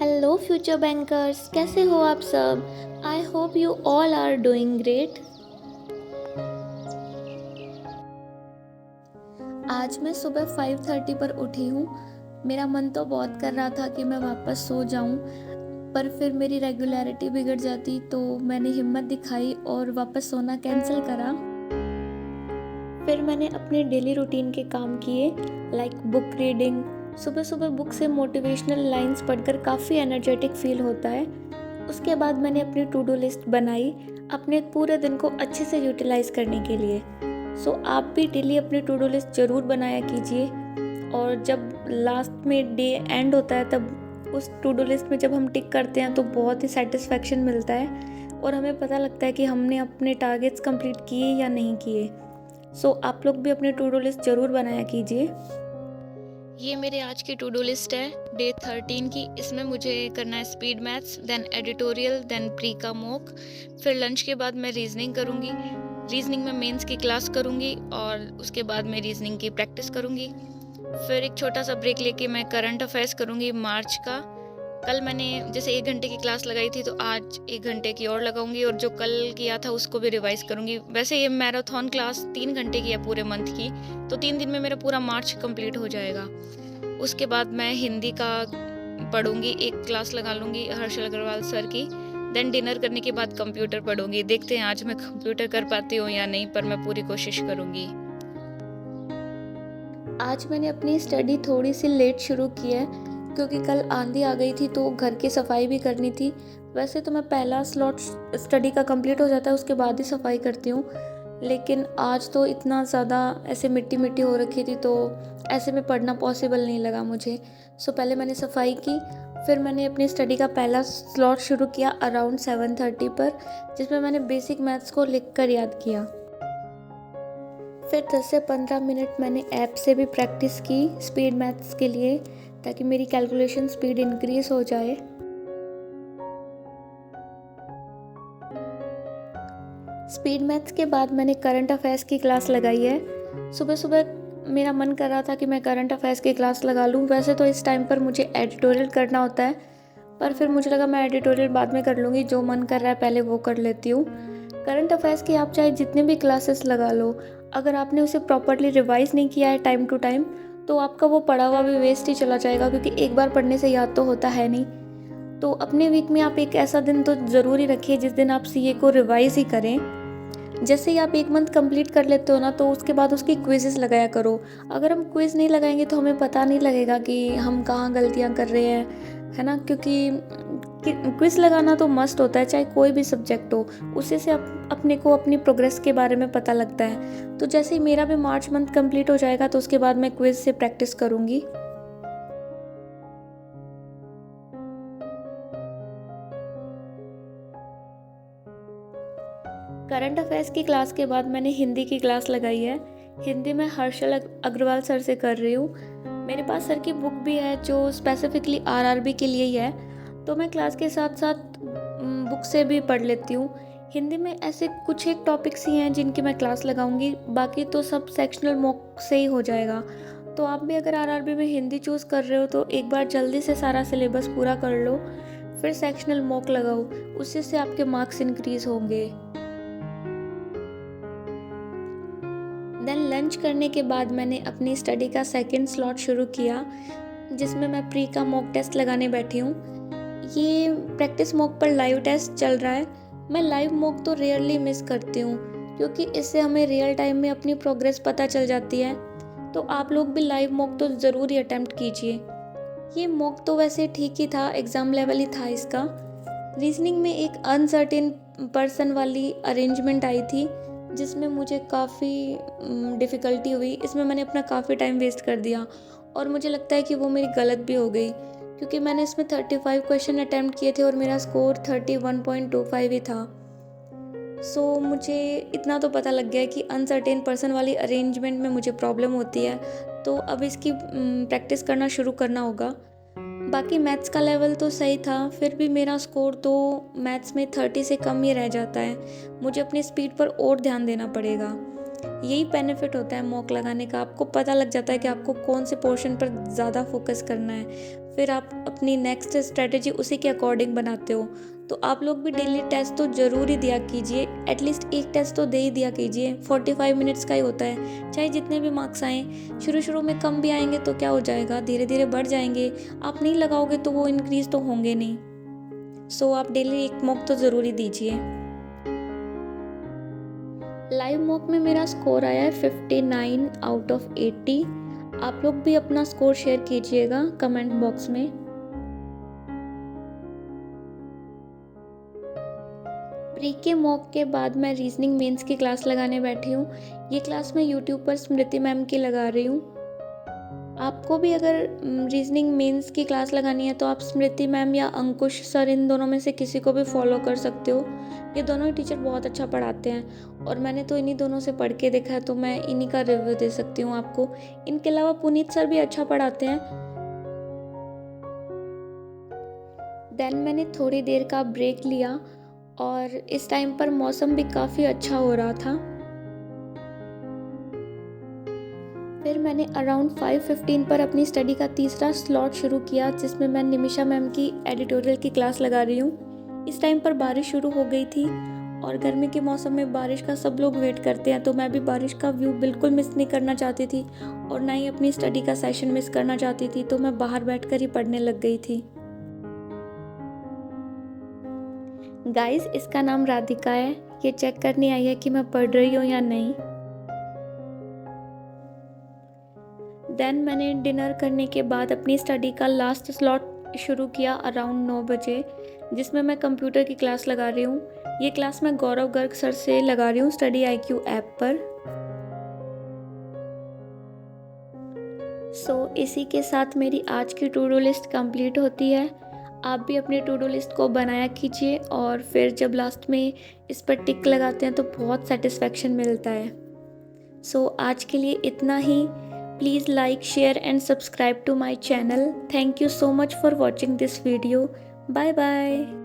Hello future bankers, कैसे हो आप सब। I hope you all are doing great. आज मैं सुबह 5:30 पर उठी हूँ। मेरा मन तो बहुत कर रहा था कि मैं वापस सो जाऊँ, पर फिर मेरी रेगुलरिटी बिगड़ जाती, तो मैंने हिम्मत दिखाई और वापस सोना कैंसिल करा। फिर मैंने अपने डेली रूटीन के काम किए, लाइक बुक रीडिंग। सुबह सुबह बुक से मोटिवेशनल लाइंस पढ़कर काफ़ी एनर्जेटिक फील होता है। उसके बाद मैंने अपनी टू डू लिस्ट बनाई, अपने पूरे दिन को अच्छे से यूटिलाइज करने के लिए। सो आप भी डेली अपनी टू डू लिस्ट ज़रूर बनाया कीजिए, और जब लास्ट में डे एंड होता है तब उस टू डू लिस्ट में जब हम टिक करते हैं तो बहुत ही सेटिस्फैक्शन मिलता है और हमें पता लगता है कि हमने अपने टारगेट्स कंप्लीट किए या नहीं किए। सो आप लोग भी अपनी टू डू लिस्ट ज़रूर बनाया कीजिए। ये मेरे आज की टू डू लिस्ट है डे 13 की। इसमें मुझे करना है speed maths, then editorial, then pre का मॉक। फिर लंच के बाद मैं रीजनिंग करूँगी। रीजनिंग में मेंस की क्लास करूँगी और उसके बाद मैं रीजनिंग की प्रैक्टिस करूँगी। फिर एक छोटा सा ब्रेक लेके मैं करंट अफेयर्स करूँगी मार्च का। कल मैंने जैसे 1 घंटे की क्लास लगाई थी, तो आज 1 घंटे की और लगाऊंगी, और जो कल किया था उसको भी रिवाइज करूंगी। वैसे ये मैराथन क्लास 3 घंटे की है पूरे मंथ की, तो 3 दिन में मेरा पूरा मार्च कंप्लीट हो जाएगा। उसके बाद मैं हिंदी का पढ़ूंगी, एक क्लास लगा लूंगी हर्षल अग्रवाल सर की। देन डिनर करने के बाद कंप्यूटर पढ़ूंगी। देखते हैं आज मैं कंप्यूटर कर पाती हूँ या नहीं, पर मैं पूरी कोशिश करूंगी। आज मैंने अपनी स्टडी थोड़ी सी लेट शुरू की है, क्योंकि कल आंधी आ गई थी तो घर की सफाई भी करनी थी। वैसे तो मैं पहला स्लॉट स्टडी का कंप्लीट हो जाता है, उसके बाद ही सफाई करती हूँ, लेकिन आज तो इतना ज़्यादा ऐसे मिट्टी मिट्टी हो रखी थी, तो ऐसे में पढ़ना पॉसिबल नहीं लगा मुझे। सो पहले मैंने सफाई की, फिर मैंने अपनी स्टडी का पहला स्लॉट शुरू किया अराउंड 7:30 पर, जिसमें मैंने बेसिक मैथ्स को लिख कर याद किया। फिर 10 से 15 मिनट मैंने ऐप से भी प्रैक्टिस की स्पीड मैथ्स के लिए, ताकि मेरी कैलकुलेशन स्पीड इंक्रीज हो जाए। स्पीड मैथ्स के बाद मैंने करंट अफेयर्स की क्लास लगाई है। सुबह सुबह मेरा मन कर रहा था कि मैं करंट अफेयर्स की क्लास लगा लूँ। वैसे तो इस टाइम पर मुझे एडिटोरियल करना होता है, पर फिर मुझे लगा मैं एडिटोरियल बाद में कर लूँगी, जो मन कर रहा है पहले वो कर लेती हूँ। करंट अफेयर्स की आप चाहे जितने भी क्लासेस लगा लो, अगर आपने उसे प्रॉपरली रिवाइज नहीं किया है टाइम टू टाइम, तो आपका वो पढ़ा हुआ भी वेस्ट ही चला जाएगा, क्योंकि एक बार पढ़ने से याद तो होता है नहीं। तो अपने वीक में आप एक ऐसा दिन तो ज़रूरी रखिए जिस दिन आप सीए को रिवाइज ही करें। जैसे ही आप 1 मंथ कंप्लीट कर लेते हो ना, तो उसके बाद उसकी क्विज़ेस लगाया करो। अगर हम क्विज़ नहीं लगाएंगे तो हमें पता नहीं लगेगा कि हम कहाँ गलतियाँ कर रहे हैं, है ना। क्योंकि क्विज़ लगाना तो मस्ट होता है, चाहे कोई भी सब्जेक्ट हो। उसी से अपने को अपनी प्रोग्रेस के बारे में पता लगता है। तो जैसे ही मेरा भी मार्च मंथ कंप्लीट हो जाएगा, तो उसके बाद मैं क्विज़ से प्रैक्टिस करूँगी। करंट अफेयर्स की क्लास के बाद मैंने हिंदी की क्लास लगाई है। हिंदी में हर्षल अग्रवाल सर से कर रही हूँ। मेरे पास सर की बुक भी है जो स्पेसिफिकली आरआरबी के लिए ही है, तो मैं क्लास के साथ साथ बुक से भी पढ़ लेती हूँ। हिंदी में ऐसे कुछ एक टॉपिक्स ही हैं जिनकी मैं क्लास लगाऊंगी, बाकी तो सब सेक्शनल मॉक से ही हो जाएगा। तो आप भी अगर आरआरबी में हिंदी चूज़ कर रहे हो तो एक बार जल्दी से सारा सिलेबस पूरा कर लो, फिर सेक्शनल मॉक लगाओ, उससे से आपके मार्क्स इंक्रीज होंगे। देन लंच करने के बाद मैंने अपनी स्टडी का सेकंड स्लॉट शुरू किया, जिसमें मैं प्री का मॉक टेस्ट लगाने बैठी हूँ। ये प्रैक्टिस मॉक पर लाइव टेस्ट चल रहा है। मैं लाइव मॉक तो रेयरली मिस करती हूँ, क्योंकि इससे हमें रियल टाइम में अपनी प्रोग्रेस पता चल जाती है। तो आप लोग भी लाइव मॉक तो ज़रूर ही अटेम्प्ट कीजिए। ये मॉक तो वैसे ठीक ही था, एग्ज़ाम लेवल ही था इसका। रीजनिंग में एक अनसर्टेन पर्सन वाली अरेंजमेंट आई थी, जिसमें मुझे काफ़ी डिफ़िकल्टी हुई। इसमें मैंने अपना काफ़ी टाइम वेस्ट कर दिया, और मुझे लगता है कि वो मेरी गलत भी हो गई, क्योंकि मैंने इसमें 35 क्वेश्चन अटैम्प्ट किए थे और मेरा स्कोर 31.25 ही था। सो मुझे इतना तो पता लग गया कि अनसर्टेन पर्सन वाली अरेंजमेंट में मुझे प्रॉब्लम होती है, तो अब इसकी प्रैक्टिस करना शुरू करना होगा। बाकी मैथ्स का लेवल तो सही था, फिर भी मेरा स्कोर तो मैथ्स में 30 से कम ही रह जाता है। मुझे अपनी स्पीड पर और ध्यान देना पड़ेगा। यही बेनिफिट होता है मॉक लगाने का, आपको पता लग जाता है कि आपको कौन से पोर्शन पर ज़्यादा फोकस करना है, फिर आप अपनी नेक्स्ट स्ट्रेटजी उसी के अकॉर्डिंग बनाते हो। तो आप लोग भी डेली टेस्ट तो ज़रूर ही दिया कीजिए, एटलीस्ट एक टेस्ट तो दे ही दिया कीजिए। 45 मिनट्स का ही होता है, चाहे जितने भी मार्क्स आएँ। शुरू में कम भी आएंगे तो क्या हो जाएगा, धीरे धीरे बढ़ जाएंगे। आप नहीं लगाओगे तो वो इंक्रीज़ तो होंगे नहीं। सो आप डेली एक मॉक तो ज़रूर ही दीजिए। लाइव मॉक में मेरा स्कोर आया है 59 आउट ऑफ 80। आप लोग भी अपना स्कोर शेयर कीजिएगा कमेंट बॉक्स में। प्री के मॉक के बाद मैं रीजनिंग मेंस की क्लास लगाने बैठी हूँ। ये क्लास मैं यूट्यूब पर स्मृति मैम की लगा रही हूँ। आपको भी अगर रीजनिंग मेंस की क्लास लगानी है तो आप स्मृति मैम या अंकुश सर, इन दोनों में से किसी को भी फॉलो कर सकते हो। ये दोनों ही टीचर बहुत अच्छा पढ़ाते हैं और मैंने तो इन्हीं दोनों से पढ़ के देखा है, तो मैं इन्हीं का रिव्यू दे सकती हूँ आपको। इनके अलावा पुनीत सर भी अच्छा पढ़ाते हैं। देन मैंने थोड़ी देर का ब्रेक लिया और इस टाइम पर मौसम भी काफ़ी अच्छा हो रहा था। फिर मैंने अराउंड 5:15 पर अपनी स्टडी का तीसरा स्लॉट शुरू किया, जिसमें मैं निमिषा मैम की एडिटोरियल की क्लास लगा रही हूँ। इस टाइम पर बारिश शुरू हो गई थी और गर्मी के मौसम में बारिश का सब लोग वेट करते हैं, तो मैं भी बारिश का व्यू बिल्कुल मिस नहीं करना चाहती थी और ना ही अपनी स्टडी का सेशन मिस करना चाहती थी, तो मैं बाहर बैठकर ही पढ़ने लग गई थी। गाइस, इसका नाम राधिका है। ये चेक करने आई है कि मैं पढ़ रही हूँ या नहीं। देन मैंने डिनर करने के बाद अपनी स्टडी का लास्ट स्लॉट शुरू किया अराउंड 9 बजे, जिसमें मैं कंप्यूटर की क्लास लगा रही हूँ। ये क्लास मैं गौरव गर्ग सर से लगा रही हूँ स्टडी IQ ऐप पर। इसी के साथ मेरी आज की टू डू लिस्ट कंप्लीट होती है। आप भी अपनी टू डू लिस्ट को बनाया कीजिए और फिर जब लास्ट में इस पर टिक लगाते हैं तो बहुत सेटिस्फेक्शन मिलता है। आज के लिए इतना ही। Please like, share and subscribe to my channel. Thank you so much for watching this video. Bye bye.